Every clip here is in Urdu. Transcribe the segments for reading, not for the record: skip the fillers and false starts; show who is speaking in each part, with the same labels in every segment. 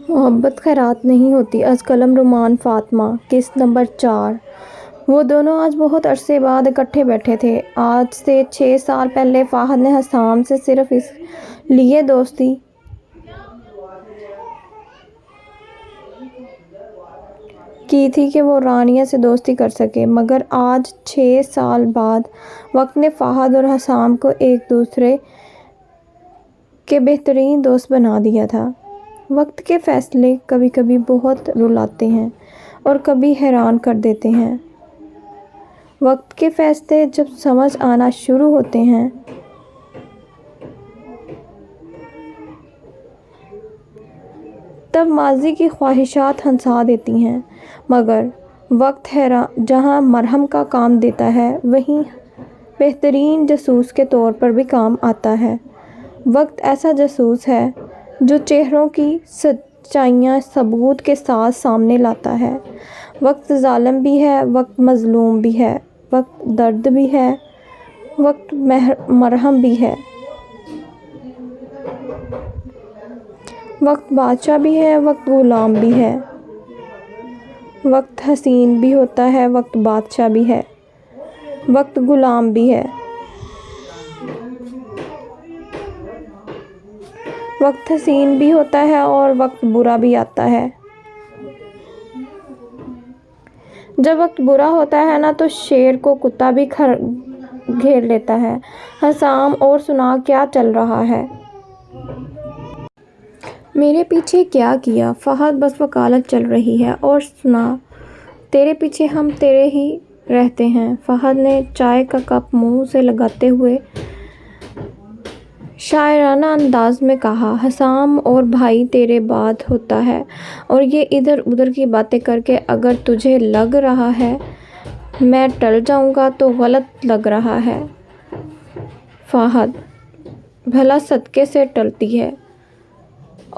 Speaker 1: محبت خیرات نہیں ہوتی از قلم رومان فاطمہ قسط نمبر 4۔ وہ دونوں آج بہت عرصے بعد اکٹھے بیٹھے تھے۔ آج سے 6 سال پہلے فہد نے حسام سے صرف اس لیے دوستی کی تھی کہ وہ رانیہ سے دوستی کر سکے، مگر آج 6 سال بعد وقت نے فہد اور حسام کو ایک دوسرے کے بہترین دوست بنا دیا تھا۔ وقت کے فیصلے کبھی کبھی بہت رلاتے ہیں اور کبھی حیران کر دیتے ہیں۔ وقت کے فیصلے جب سمجھ آنا شروع ہوتے ہیں تب ماضی کی خواہشات ہنسا دیتی ہیں، مگر وقت جہاں مرہم کا کام دیتا ہے وہیں بہترین جاسوس کے طور پر بھی کام آتا ہے۔ وقت ایسا جاسوس ہے جو چہروں کی سچائیاں ثبوت کے ساتھ سامنے لاتا ہے۔ وقت ظالم بھی ہے، وقت مظلوم بھی ہے، وقت درد بھی ہے، وقت مرہم بھی ہے، وقت بادشاہ بھی ہے، وقت غلام بھی ہے، وقت حسین بھی ہوتا ہے، وقت بادشاہ بھی ہے، وقت غلام بھی ہے، وقت حسین بھی ہوتا ہے اور وقت برا بھی آتا ہے۔ جب وقت برا ہوتا ہے نا تو شیر کو کتا بھی گھیر لیتا ہے۔ حسام اور سنا کیا چل رہا ہے؟ میرے پیچھے کیا کیا؟ فہد بس وکالت چل رہی ہے اور سنا تیرے پیچھے ہم تیرے ہی رہتے ہیں۔ فہد نے چائے کا کپ منہ سے لگاتے ہوئے شاعرانہ انداز میں کہا، حسام اور بھائی تیرے بعد ہوتا ہے اور یہ ادھر ادھر کی باتیں کر کے اگر تجھے لگ رہا ہے میں ٹل جاؤں گا تو غلط لگ رہا ہے۔ فہد بھلا صدقے سے ٹلتی ہے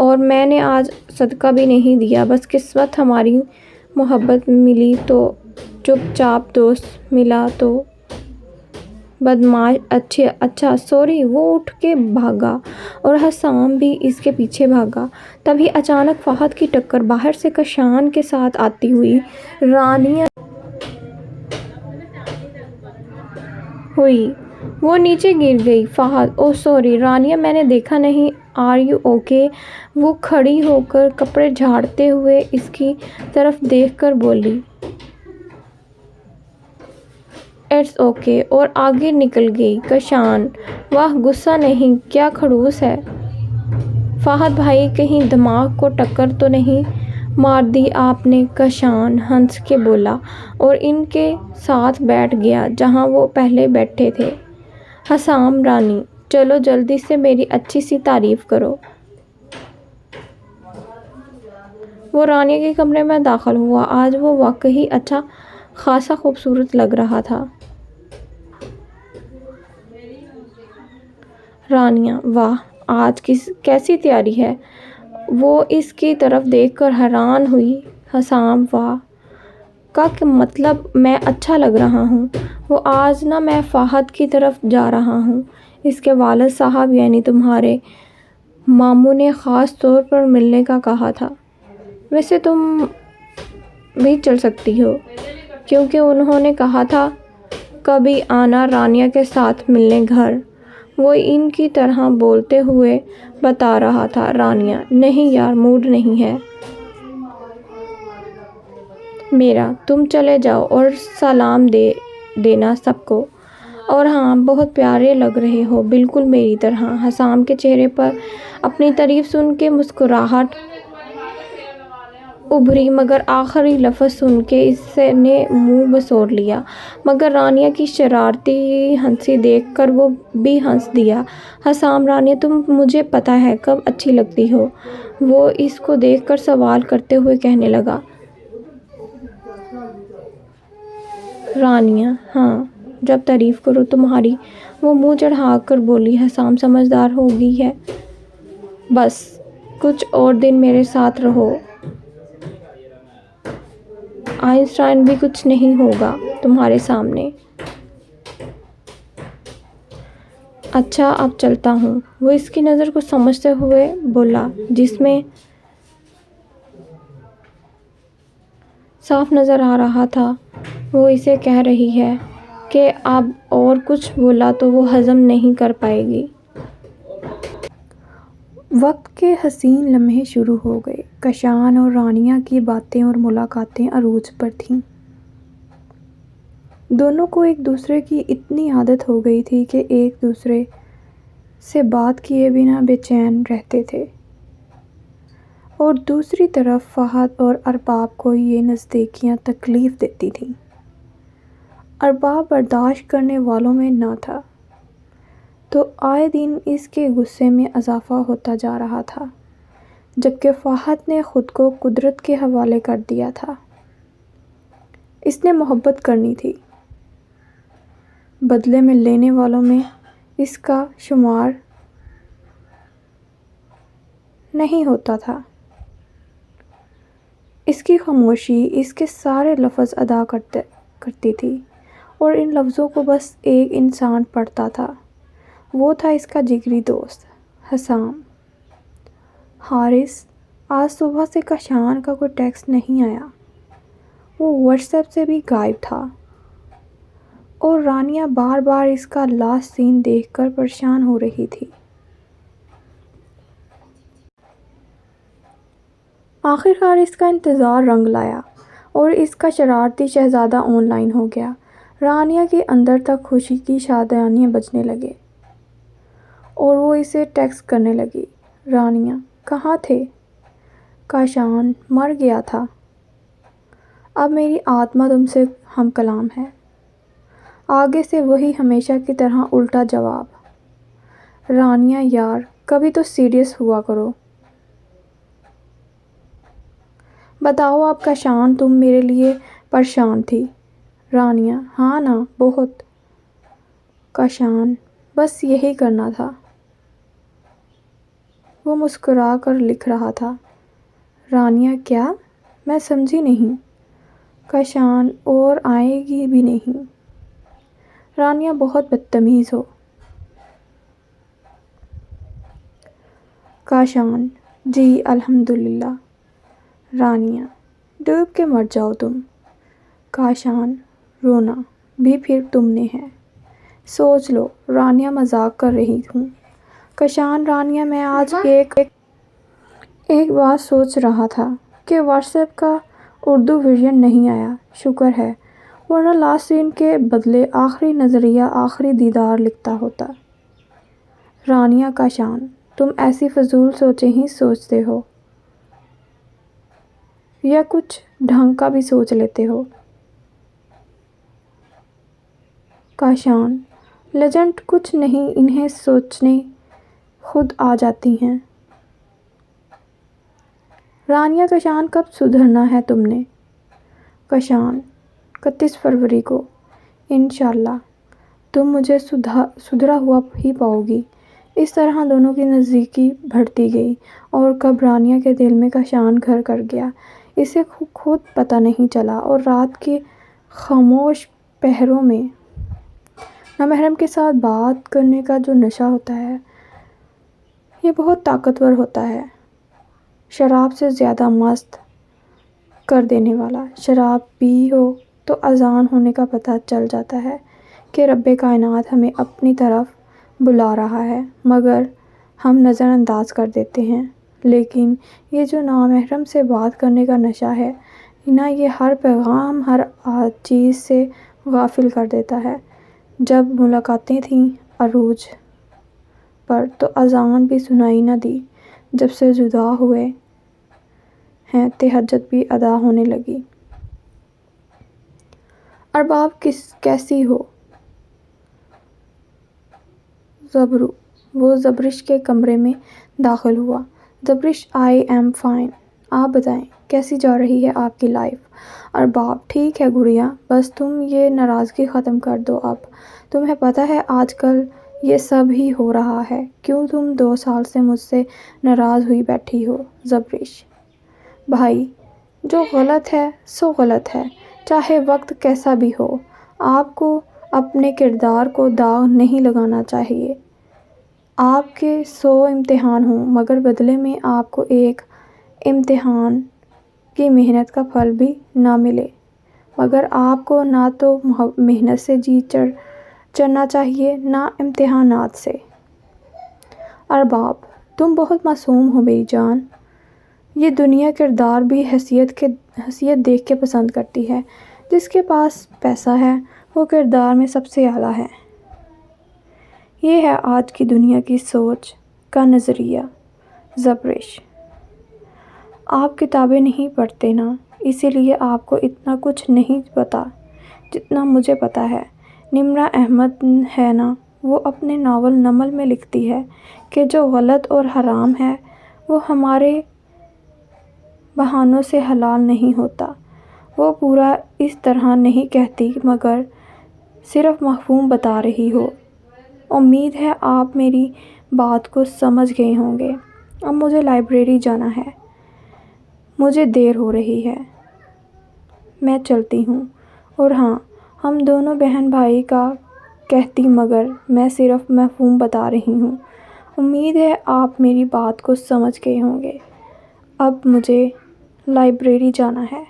Speaker 1: اور میں نے آج صدقہ بھی نہیں دیا، بس قسمت ہماری محبت ملی تو چپ چاپ، دوست ملا تو بدمعاش۔ اچھا سوری۔ وہ اٹھ کے بھاگا اور حسام بھی اس کے پیچھے بھاگا۔ تبھی اچانک فہد کی ٹکر باہر سے کشان کے ساتھ آتی ہوئی رانیہ ہوئی۔ وہ نیچے گر گئی۔ فہد اوہ سوری رانیہ، میں نے دیکھا نہیں، آر یو اوکے؟ وہ کھڑی ہو کر کپڑے جھاڑتے ہوئے اس کی طرف دیکھ کر بولی، اٹس اوکے، اور آگے نکل گئی۔ کشان واہ غصہ نہیں، کیا خڑوس ہے۔ فہد بھائی کہیں دماغ کو ٹکر تو نہیں مار دی آپ نے؟ کشان ہنس کے بولا اور ان کے ساتھ بیٹھ گیا جہاں وہ پہلے بیٹھے تھے۔ حسام رانی چلو جلدی سے میری اچھی سی تعریف کرو۔ وہ رانیہ کے کمرے میں داخل ہوا۔ آج وہ واقعی اچھا خاصا خوبصورت لگ رہا تھا۔ رانیہ واہ آج کیسی تیاری ہے؟ وہ اس کی طرف دیکھ کر حیران ہوئی۔ حسام واہ کا مطلب میں اچھا لگ رہا ہوں؟ وہ آج نا میں فہد کی طرف جا رہا ہوں، اس کے والد صاحب یعنی تمہارے ماموں نے خاص طور پر ملنے کا کہا تھا۔ ویسے تم بھی چل سکتی ہو کیونکہ انہوں نے کہا تھا کبھی آنا رانیہ کے ساتھ ملنے گھر۔ وہ ان کی طرح بولتے ہوئے بتا رہا تھا۔ رانیہ نہیں یار، موڈ نہیں ہے میرا، تم چلے جاؤ اور سلام دے دینا سب کو، اور ہاں بہت پیارے لگ رہے ہو، بالکل میری طرح۔ حسام کے چہرے پر اپنی تعریف سن کے مسکراہٹ ابھری، مگر آخری لفظ سن کے اس نے منہ بسور لیا۔ مگر رانیہ کی شرارتی ہنسی دیکھ کر وہ بھی ہنس دیا۔ حسام رانیہ تم مجھے پتہ ہے کب اچھی لگتی ہو، وہ اس کو دیکھ کر سوال کرتے ہوئے کہنے لگا۔ رانیہ ہاں جب تعریف کرو تمہاری، وہ منہ چڑھا کر بولی۔ حسام سمجھدار ہو گئی ہے، بس کچھ اور دن میرے ساتھ رہو، آئنسٹائن بھی کچھ نہیں ہوگا تمہارے سامنے۔ اچھا اب چلتا ہوں، وہ اس کی نظر کو سمجھتے ہوئے بولا، جس میں صاف نظر آ رہا تھا وہ اسے کہہ رہی ہے کہ اب اور کچھ بولا تو وہ ہضم نہیں کر پائے گی۔ وقت کے حسین لمحے شروع ہو گئے۔ کشان اور رانیہ کی باتیں اور ملاقاتیں عروج پر تھیں۔ دونوں کو ایک دوسرے کی اتنی عادت ہو گئی تھی کہ ایک دوسرے سے بات کیے بنا بے چین رہتے تھے، اور دوسری طرف فہد اور ارباب کو یہ نزدیکیاں تکلیف دیتی تھیں۔ ارباب برداشت کرنے والوں میں نہ تھا، تو آئے دن اس کے غصے میں اضافہ ہوتا جا رہا تھا، جبکہ فہد نے خود کو قدرت کے حوالے کر دیا تھا۔ اس نے محبت کرنی تھی، بدلے میں لینے والوں میں اس کا شمار نہیں ہوتا تھا۔ اس کی خاموشی اس کے سارے لفظ ادا کرتی تھی، اور ان لفظوں کو بس ایک انسان پڑھتا تھا، وہ تھا اس کا جگری دوست حسام۔ حارث، آج صبح سے کشان کا کوئی ٹیکسٹ نہیں آیا، وہ واٹس ایپ سے بھی غائب تھا، اور رانیہ بار بار اس کا لاسٹ سین دیکھ کر پریشان ہو رہی تھی۔ آخر کار اس کا انتظار رنگ لایا اور اس کا شرارتی شہزادہ آن لائن ہو گیا۔ رانیہ کے اندر تک خوشی کی شادیاں بجنے لگے اور وہ اسے ٹیکسٹ کرنے لگی۔ رانیہ، کہاں تھے؟ کاشان مر گیا تھا، اب میری آتما تم سے ہم کلام ہے۔ آگے سے وہی ہمیشہ کی طرح الٹا جواب۔ رانیہ یار، کبھی تو سیریس ہوا کرو۔ بتاؤ اب کاشان، تم میرے لیے پریشان تھی۔ رانیہ، ہاں نا، بہت۔ کاشان، بس یہی کرنا تھا۔ وہ مسکرا کر لکھ رہا تھا۔ رانیہ، کیا؟ میں سمجھی نہیں۔ کاشان، اور آئے گی بھی نہیں۔ رانیہ، بہت بدتمیز ہو۔ کاشان، جی الحمدللہ۔ رانیہ، ڈوب کے مر جاؤ تم۔ کاشان، رونا بھی پھر تم نے ہے، سوچ لو۔ رانیہ، مذاق کر رہی ہوں۔ کاشان، رانیہ، میں آج ایک بات سوچ رہا تھا کہ واٹس ایپ کا اردو ورژن نہیں آیا، شکر ہے، ورنہ لاسٹ سین کے بدلے آخری نظریہ، آخری دیدار لکھتا ہوتا۔ رانیہ، کاشان، تم ایسی فضول سوچیں ہی سوچتے ہو یا کچھ ڈھنگ کا بھی سوچ لیتے ہو؟ کاشان، لیجنڈ کچھ نہیں، انہیں سوچنے خود آ جاتی ہیں۔ رانیہ، کاشان، کب سدھرنا ہے تم نے؟ کاشان، 31 فروری کو، انشاءاللہ تم مجھے سدھرا ہوا ہی پاؤ گی۔ اس طرح دونوں کی نزدیکی بڑھتی گئی، اور کب رانیہ کے دل میں کاشان گھر کر گیا، اسے خود پتہ نہیں چلا، اور رات کے خاموش پہروں میں نامحرم کے ساتھ بات کرنے کا جو نشہ ہوتا ہے، یہ بہت طاقتور ہوتا ہے، شراب سے زیادہ مست کر دینے والا۔ شراب پی ہو تو اذان ہونے کا پتہ چل جاتا ہے کہ رب کائنات ہمیں اپنی طرف بلا رہا ہے، مگر ہم نظر انداز کر دیتے ہیں۔ لیکن یہ جو نامحرم سے بات کرنے کا نشہ ہے نا، یہ ہر پیغام، ہر چیز سے غافل کر دیتا ہے۔ جب ملاقاتیں تھیں عروج پر تو اذان بھی سنائی نہ دی، جب سے جدا ہوئے ہیں تہجد بھی ادا ہونے لگی۔ ارباب کیسی ہو؟ زبرو، وہ زبرش کے کمرے میں داخل ہوا۔ زبرش، آئی ایم فائن۔ آپ بتائیں، کیسی جا رہی ہے آپ کی لائف؟ ارباب، ٹھیک ہے گڑیا، بس تم یہ ناراضگی ختم کر دو اب۔ تمہیں پتہ ہے آج کل یہ سب ہی ہو رہا ہے، کیوں تم 2 سال سے مجھ سے ناراض ہوئی بیٹھی ہو؟ زبرش، بھائی، جو غلط ہے سو غلط ہے، چاہے وقت کیسا بھی ہو۔ آپ کو اپنے کردار کو داغ نہیں لگانا چاہیے۔ آپ کے 100 امتحان ہوں، مگر بدلے میں آپ کو ایک امتحان کی محنت کا پھل بھی نہ ملے، مگر آپ کو نہ تو محنت سے جی چڑھنا چاہیے نہ امتحانات سے۔ ارباب: تم بہت معصوم ہو میری جان۔ یہ دنیا کردار بھی حیثیت دیکھ کے پسند کرتی ہے۔ جس کے پاس پیسہ ہے وہ کردار میں سب سے اعلیٰ ہے۔ یہ ہے آج کی دنیا کی سوچ کا نظریہ۔ زبرش: آپ کتابیں نہیں پڑھتے نا، اسی لیے آپ کو اتنا کچھ نہیں پتہ جتنا مجھے پتہ ہے۔ نمرہ احمد ہے نا، وہ اپنے ناول نمل میں لکھتی ہے کہ جو غلط اور حرام ہے وہ ہمارے بہانوں سے حلال نہیں ہوتا۔ وہ پورا اس طرح نہیں کہتی مگر صرف مفہوم بتا رہی ہو۔ امید ہے آپ میری بات کو سمجھ گئے ہوں گے۔ اب مجھے لائبریری جانا ہے، مجھے دیر ہو رہی ہے، میں چلتی ہوں۔ اور ہاں، ہم دونوں بہن بھائی کا کہتی مگر میں صرف مفہوم بتا رہی ہوں۔ امید ہے آپ میری بات کو سمجھ گئے ہوں گے۔ اب مجھے لائبریری جانا ہے،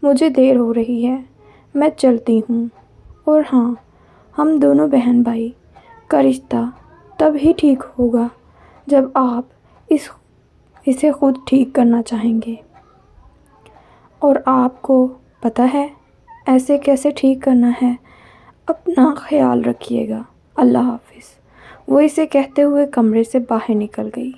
Speaker 1: مجھے دیر ہو رہی ہے، میں چلتی ہوں۔ اور ہاں، ہم دونوں بہن بھائی کا رشتہ تب ہی ٹھیک ہوگا جب آپ اسے خود ٹھیک کرنا چاہیں گے۔ اور آپ کو پتہ ہے ایسے کیسے ٹھیک کرنا ہے۔ اپنا خیال رکھیے گا۔ اللہ حافظ۔ وہ اسے کہتے ہوئے کمرے سے باہر نکل گئی۔